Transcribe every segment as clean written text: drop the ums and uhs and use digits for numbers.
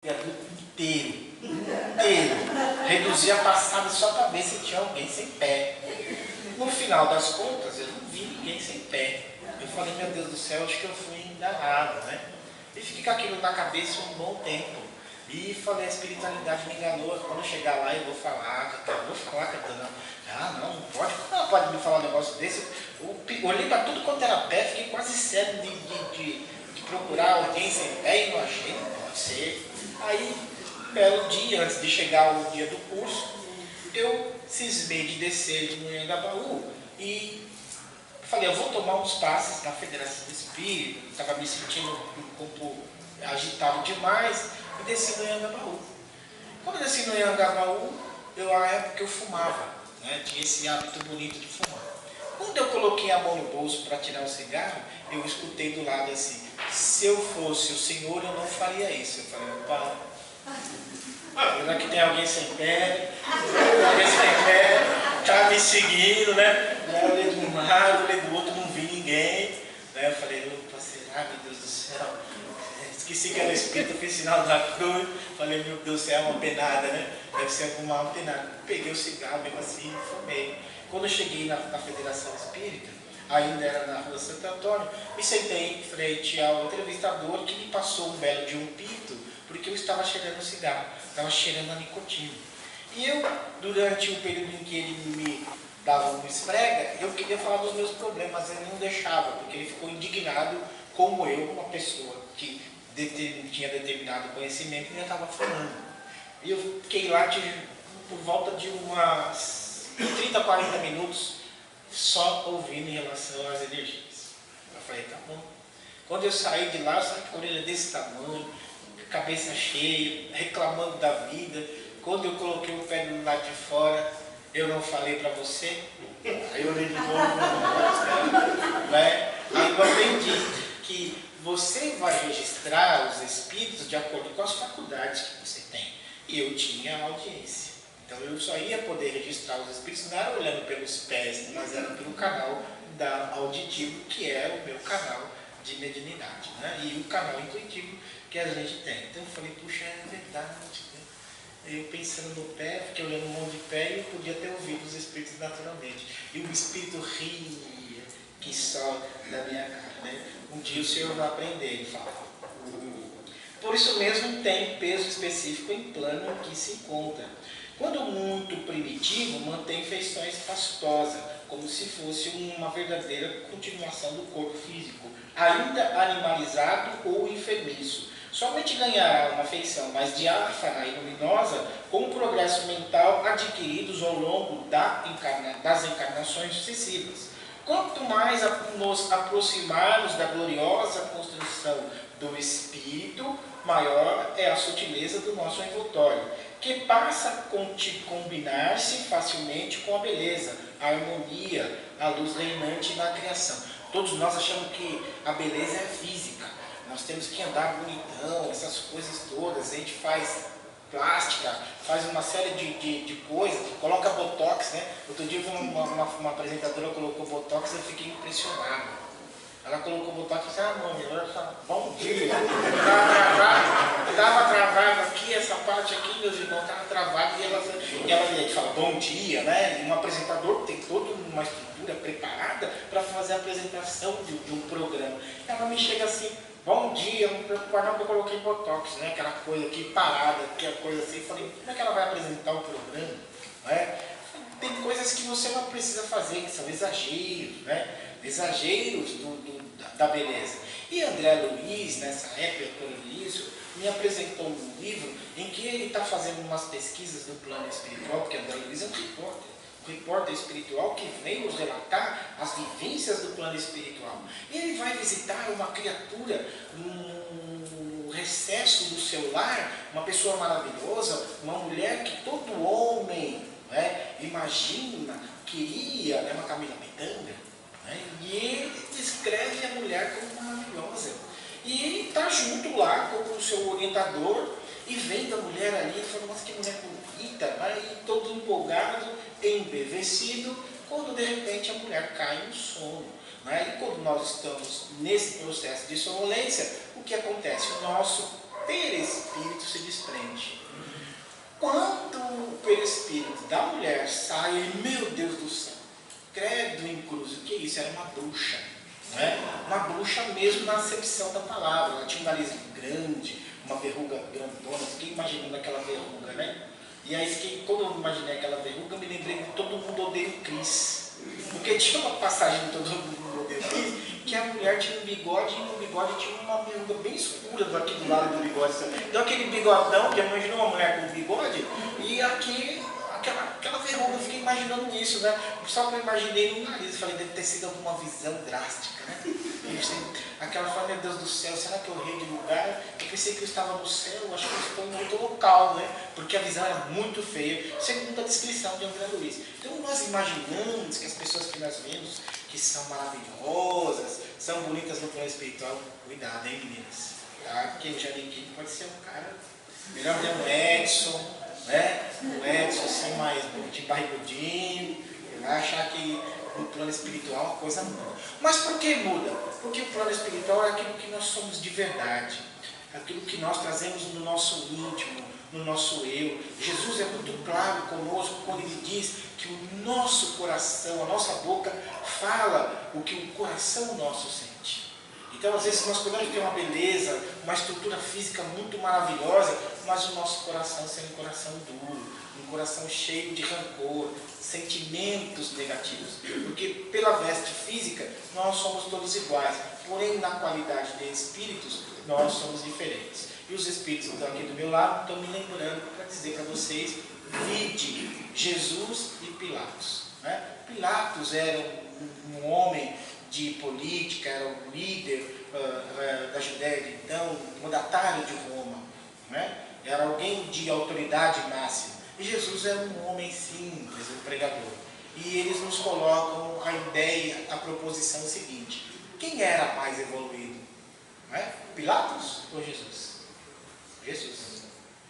inteiro. Reduzia a passada só para ver se tinha alguém sem pé. No final das contas, eu não vi ninguém sem pé. Eu falei, meu Deus do céu, acho que eu fui enganado, né? E fiquei com aquilo na cabeça um bom tempo. E falei, a espiritualidade me enganou. Quando eu chegar lá, eu vou falar, Catana. Não pode. Como ela pode me falar um negócio desse? Eu olhei para tudo quanto era pé, fiquei quase sério de procurar alguém sem pé e não achei, não pode ser. Aí, um belo dia, antes de chegar o dia do curso, eu cismei de descer de Anhangabaú e falei, eu vou tomar uns passes na Federação Espírita, estava me sentindo um pouco agitado demais e desci no Anhangabaú. Quando eu desci no Anhangabaú, na época eu fumava, né? Tinha esse hábito bonito de fumar. Quando eu coloquei a mão no bolso para tirar o cigarro, eu escutei do lado assim, se eu fosse o senhor, eu não faria isso. Eu falei, opa, será que tem alguém sem pé? Alguém sem pé, tá me seguindo, né? Eu olhei de um lado, olhei do outro, não vi ninguém. Eu falei, opa, será, meu Deus do céu? Esqueci que era o Espírito, fiz sinal da cruz. Falei, meu Deus do céu, é uma penada, né? Deve ser alguma penada. Peguei o cigarro, mesmo assim, e fumei. Quando eu cheguei na Federação Espírita, ainda era na Rua Santo Antônio, me sentei em frente ao entrevistador que me passou um belo de um pito, porque eu estava cheirando cigarro, estava cheirando a nicotina. E eu, durante o período em que ele me dava uma esfrega, eu queria falar dos meus problemas, ele não deixava, porque ele ficou indignado como eu, uma pessoa que tinha determinado conhecimento e já estava fumando. E eu fiquei lá por volta de umas 30, 40 minutos só ouvindo em relação às energias. Eu falei, tá bom. Quando eu saí de lá, eu saí com a orelha desse tamanho, cabeça cheia, reclamando da vida. Quando eu coloquei o pé do lado de fora, eu não falei para você. Aí eu olhei de novo, né? Aí eu aprendi que você vai registrar os espíritos de acordo com as faculdades que você tem. E eu tinha audiência. Então eu só ia poder registrar os espíritos, não era olhando pelos pés, mas era pelo canal auditivo, que é o meu canal de mediunidade, né? E o canal intuitivo que a gente tem. Então eu falei, puxa, é verdade, né? Eu pensando no pé, fiquei olhando um monte de pé e eu podia ter ouvido os espíritos naturalmente. E o espírito ria, que só da minha cara, né? Um dia o senhor vai aprender, ele fala. Por isso mesmo tem peso específico em plano que se encontra. Quando muito primitivo, mantém feições pastosas, como se fosse uma verdadeira continuação do corpo físico, ainda animalizado ou enfermiço. Somente ganhará uma feição mais diáfana e luminosa com o progresso mental adquiridos ao longo das encarnações sucessivas. Quanto mais nos aproximarmos da gloriosa construção do Espírito, maior é a sutileza do nosso envoltório, que passa a combinar-se facilmente com a beleza, a harmonia, a luz reinante na criação. Todos nós achamos que a beleza é física, nós temos que andar bonitão, essas coisas todas, a gente faz plástica, faz uma série de coisas, coloca botox, né? Outro dia uma apresentadora colocou botox e eu fiquei impressionado. Ela colocou botox e disse, mãe, bom dia. Eu estava travado aqui, essa parte aqui, meus irmãos estavam travados, e ela fala, bom dia, né? E um apresentador tem toda uma estrutura preparada para fazer a apresentação de um programa. Ela me chega assim, bom dia, não me preocupa não que eu coloquei botox, né? Aquela coisa aqui parada, aquela coisa assim. Falei, como é que ela vai apresentar o programa? Né? Tem coisas que você não precisa fazer, que são exageros, né? Exageros da beleza. E André Luiz, nessa época, me apresentou um livro em que ele está fazendo umas pesquisas do plano espiritual, porque André Luiz é um repórter espiritual que vem nos relatar as vivências do plano espiritual. E ele vai visitar uma criatura no recesso do seu lar, uma pessoa maravilhosa, uma mulher que todo homem, né, imagina, queria, né, uma Camila Pitanga, né, e ele descreve a mulher como maravilhosa. E ele está junto lá com o seu orientador e vendo a mulher ali, ele fala, nossa, que mulher bonita, né, e todo empolgado, embevecido, quando de repente a mulher cai no sono. Né? E quando nós estamos nesse processo de sonolência, o que acontece? O nosso perispírito se desprende. Quando o perispírito da mulher sai, meu Deus do céu, credo em cruz, o que é isso? Era uma bruxa, né? Uma bruxa mesmo na acepção da palavra. Ela tinha um nariz grande, uma verruga grandona, fiquei imaginando aquela verruga, né? E aí, quando eu imaginei aquela verruga, eu me lembrei de Todo Mundo Odeia o Chris. Porque tinha uma passagem de Todo Mundo Odeia o Chris, que a mulher tinha um bigode, e no bigode tinha uma verruga bem escura aqui do lado do bigode. Então aquele bigodão, que imaginou uma mulher com bigode, e aqui, aquela verruga, eu fiquei imaginando isso, né? Só que eu imaginei no nariz, eu falei, deve ter sido alguma visão drástica, né? Aquela fala, meu Deus do céu, será que eu errei de lugar? Eu pensei que eu estava no céu, acho que eu estou em outro local, né? Porque a visão era muito feia, segundo a descrição de André Luiz. Então nós imaginamos que as pessoas que nós vemos, que são maravilhosas, são bonitas no plano espiritual, cuidado, hein, meninas? Tá? Porque o Janiquim pode ser um cara, melhor ter um Edson, né? Um Edson assim, mais de barrigudinho, vai achar que no plano espiritual a coisa muda. Mas por que muda? Porque o plano espiritual é aquilo que nós somos de verdade, aquilo que nós trazemos no nosso íntimo, no nosso eu. Jesus é muito claro conosco quando ele diz que o nosso coração, a nossa boca fala o que o coração nosso sente. Então, às vezes, nós podemos ter uma beleza, uma estrutura física muito maravilhosa, mas o nosso coração ser um coração duro, um coração cheio de rancor, sentimentos negativos. Porque pela veste física, nós somos todos iguais, porém, na qualidade de espíritos, nós somos diferentes. E os espíritos que estão aqui do meu lado estão me lembrando para dizer para vocês, vide Jesus e Pilatos. Né? Pilatos era um homem de política, era um líder da Judéia, então, mandatário de Roma, né? Era alguém de autoridade máxima. E Jesus era um homem simples, um pregador. E eles nos colocam a ideia, a proposição seguinte: quem era mais evoluído? Né? Pilatos ou Jesus? Jesus.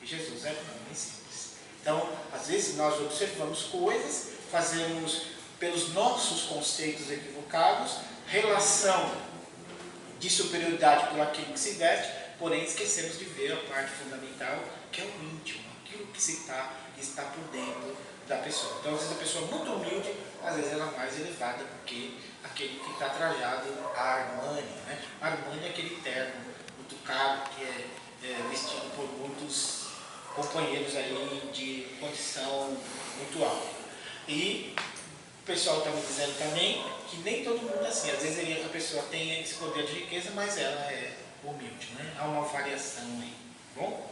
E Jesus era um homem simples. Então, às vezes nós observamos coisas, fazemos pelos nossos conceitos equivocados, relação de superioridade por aquilo que se veste, porém esquecemos de ver a parte fundamental, que é o íntimo, aquilo que está por dentro da pessoa. Então, às vezes a pessoa muito humilde, às vezes ela é mais elevada do que aquele que está trajado a Armani. Né? Armani é aquele terno muito caro que é vestido por muitos companheiros aí de condição muito alta. E o pessoal está me dizendo também que nem todo mundo é assim. Às vezes a pessoa tem esse poder de riqueza, mas ela é humilde. Né? Há uma variação aí. Bom?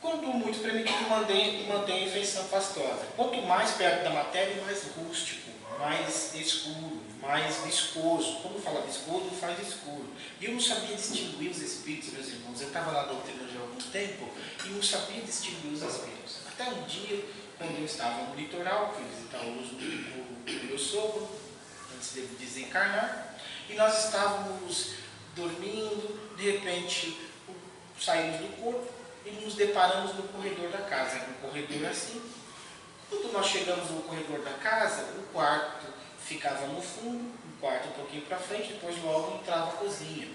Quando muito permitido, mantém a feição fastosa. Quanto mais perto da matéria, mais rústico, mais escuro, mais viscoso. Quando fala viscoso, faz escuro. E eu não sabia distinguir os espíritos, meus irmãos. Eu estava lá doutrina já há algum tempo e não sabia distinguir os espíritos. Até um dia, quando eu estava no litoral, fui visitar o meu sogro, antes de desencarnar, e nós estávamos dormindo, de repente saímos do corpo e nos deparamos no corredor da casa. Era um corredor assim. Quando nós chegamos no corredor da casa, o quarto ficava no fundo, o quarto um pouquinho para frente, depois logo entrava a cozinha.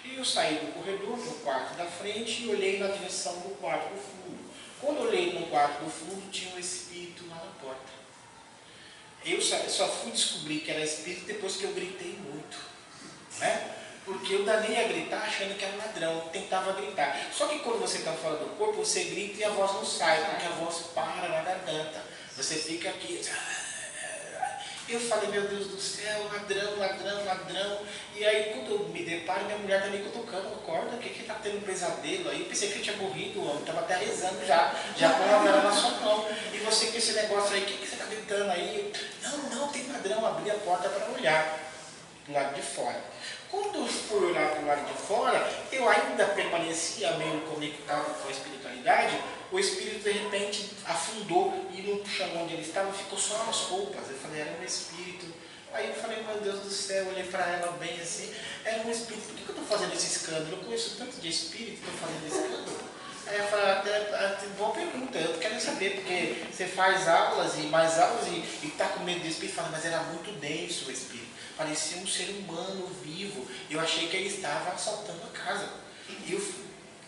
E eu saí do corredor, no quarto da frente, e olhei na direção do quarto do fundo. Quando olhei no quarto do fundo, tinha um espírito lá na porta. Eu só fui descobrir que era espírito depois que eu gritei muito. Né? Porque eu daí ia gritar achando que era um ladrão, tentava gritar. Só que quando você está fora do corpo, você grita e a voz não sai, porque a voz para na garganta. Você fica aqui. Eu falei, meu Deus do céu, ladrão, ladrão, ladrão. E aí quando eu me deparo, minha mulher está me cutucando, acorda, o que está tendo um pesadelo aí? Eu pensei que eu tinha morrido, o homem estava até rezando já com a vela na sua mão. E você com esse negócio aí, o que você está gritando aí? Não, tem ladrão, abri a porta para olhar do lado de fora. Quando eu fui olhar para o lado de fora, eu ainda permanecia meio conectado com a espiritualidade. O espírito de repente afundou e no chão onde ele estava ficou só as roupas. Eu falei, era um espírito. Aí eu falei, meu Deus do céu, olhei para ela bem assim, era um espírito. Por que eu estou fazendo esse escândalo? Eu conheço tanto de espírito, estou fazendo esse escândalo. Aí eu falei, boa pergunta, eu quero saber, porque você faz aulas e mais aulas e está com medo do espírito. Fala, mas era muito denso o espírito. Parecia um ser humano vivo. Eu achei que ele estava assaltando a casa. E eu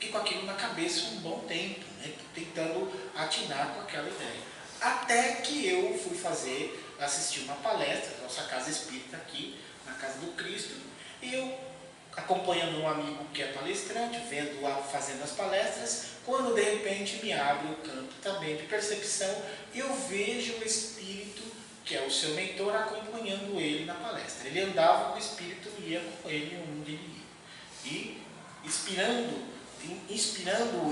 fiquei com aquilo na cabeça um bom tempo, né, tentando atinar com aquela ideia. Até que eu fui assistir uma palestra, nossa casa espírita aqui, na Casa do Cristo, e eu, acompanhando um amigo que é palestrante, vendo lá fazendo as palestras, quando de repente me abre o campo também de percepção, e eu vejo o Espírito, que é o seu mentor, acompanhando ele na palestra. Ele andava, o Espírito ia com ele onde ele ia. E inspirando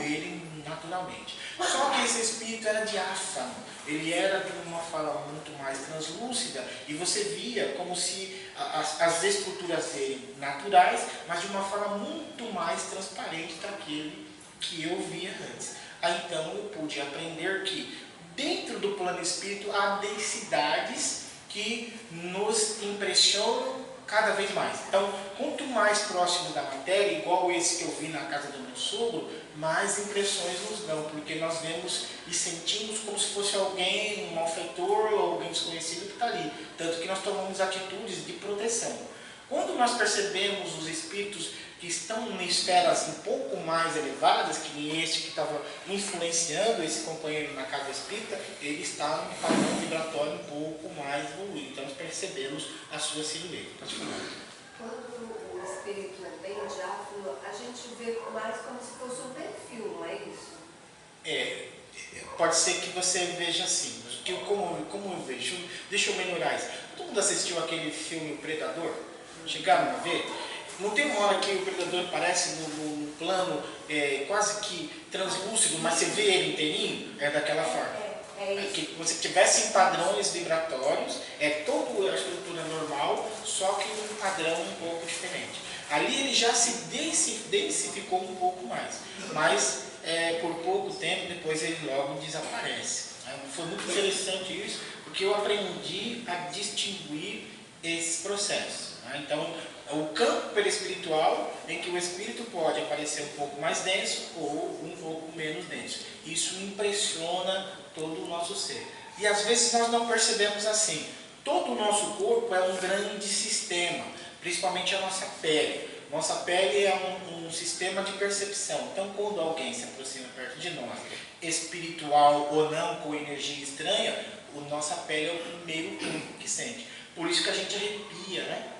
ele naturalmente. Só que esse espírito era diáfano, ele era de uma fala muito mais translúcida, e você via como se as estruturas dele naturais, mas de uma fala muito mais transparente daquele que eu via antes. Aí então eu pude aprender que dentro do plano espírito há densidades que nos impressionam cada vez mais. Então, quanto mais próximo da matéria, igual esse que eu vi na casa do meu sogro, mais impressões nos dão, porque nós vemos e sentimos como se fosse alguém, um malfeitor ou alguém desconhecido que está ali. Tanto que nós tomamos atitudes de proteção. Quando nós percebemos os espíritos que estão em esferas um pouco mais elevadas, que nem este que estava influenciando esse companheiro na casa espírita, ele está num padrão vibratório um pouco mais evoluído. Então nós percebemos a sua silhueta. Pode falar. Quando o espírito é bem diáfano, a gente vê mais como se fosse um perfil, não é isso? Pode ser que você veja assim, como eu vejo. Deixa eu melhorar isso. Todo mundo assistiu aquele filme O Predador? Chegaram a ver? Não tem uma hora que o predador aparece no plano quase que translúcido, mas você vê ele inteirinho? É daquela forma. Que você tivesse em padrões vibratórios, toda a estrutura normal, só que um padrão um pouco diferente. Ali ele já se densificou um pouco mais, mas por pouco tempo depois ele logo desaparece. Foi muito interessante isso, porque eu aprendi a distinguir esses processos. Então, o campo perispiritual, em que o espírito pode aparecer um pouco mais denso ou um pouco menos denso. Isso impressiona todo o nosso ser. E às vezes nós não percebemos assim. Todo o nosso corpo é um grande sistema, principalmente a nossa pele. Nossa pele é um sistema de percepção. Então, quando alguém se aproxima perto de nós, espiritual ou não, com energia estranha, a nossa pele é o primeiro campo que sente. Por isso que a gente arrepia, né?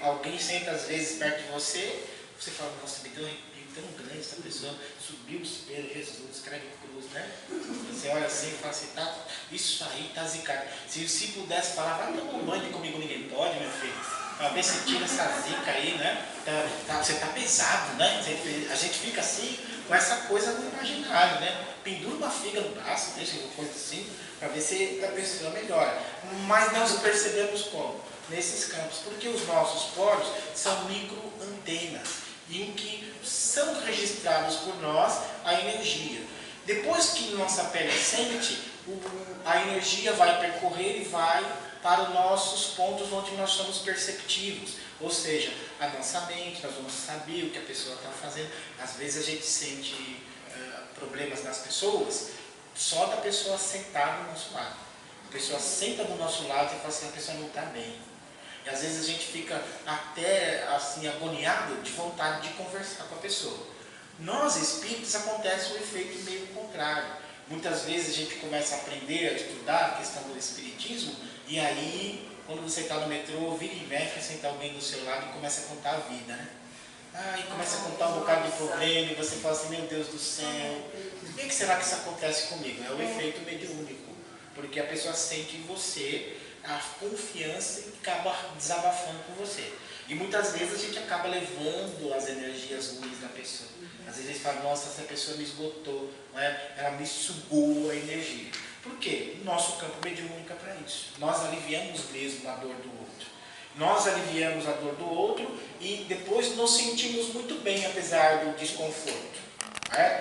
Alguém senta às vezes perto de você, você fala, nossa, me deu um arrepio tão grande, essa pessoa subiu o espelho, Jesus, escreve cruz, né? Você olha assim e fala assim, isso aí está zicado. Se pudesse falar, vai tomar um banho comigo, ninguém pode, meu filho. Para ver se tira essa zica aí, né? Você está pesado, né? A gente fica assim, com essa coisa no imaginário, né? Pendura uma figa no braço, deixa uma coisa assim, para ver se a pessoa melhora. Mas nós percebemos como? Nesses campos, porque os nossos poros são microantenas, em que são registrados por nós a energia. Depois que nossa pele sente, a energia vai percorrer e vai para os nossos pontos onde nós somos perceptivos, ou seja, a nossa mente, nós vamos saber o que a pessoa está fazendo. Às vezes a gente sente problemas nas pessoas, só da pessoa sentar do nosso lado. A pessoa senta do nosso lado e fala assim, a pessoa não está bem. E às vezes a gente fica até assim agoniado de vontade de conversar com a pessoa. Nós espíritos acontece o efeito meio contrário. Muitas vezes a gente começa a aprender, a estudar a questão do espiritismo, e aí quando você está no metrô, vira e mexe, sentar alguém do seu lado e começa a contar a vida, né? E começa a contar um bocado de problema, e você fala assim, meu Deus do céu, por que será que isso acontece comigo? É o efeito mediúnico, porque a pessoa sente em você a confiança e acaba desabafando com você. E muitas vezes a gente acaba levando as energias ruins da pessoa. Às vezes a gente fala, nossa, essa pessoa me esgotou, não é? Ela me sugou a energia. Por quê? O nosso campo mediúnico é para isso. Nós aliviamos mesmo a dor do outro. Nós aliviamos a dor do outro e depois nos sentimos muito bem, apesar do desconforto. Não é?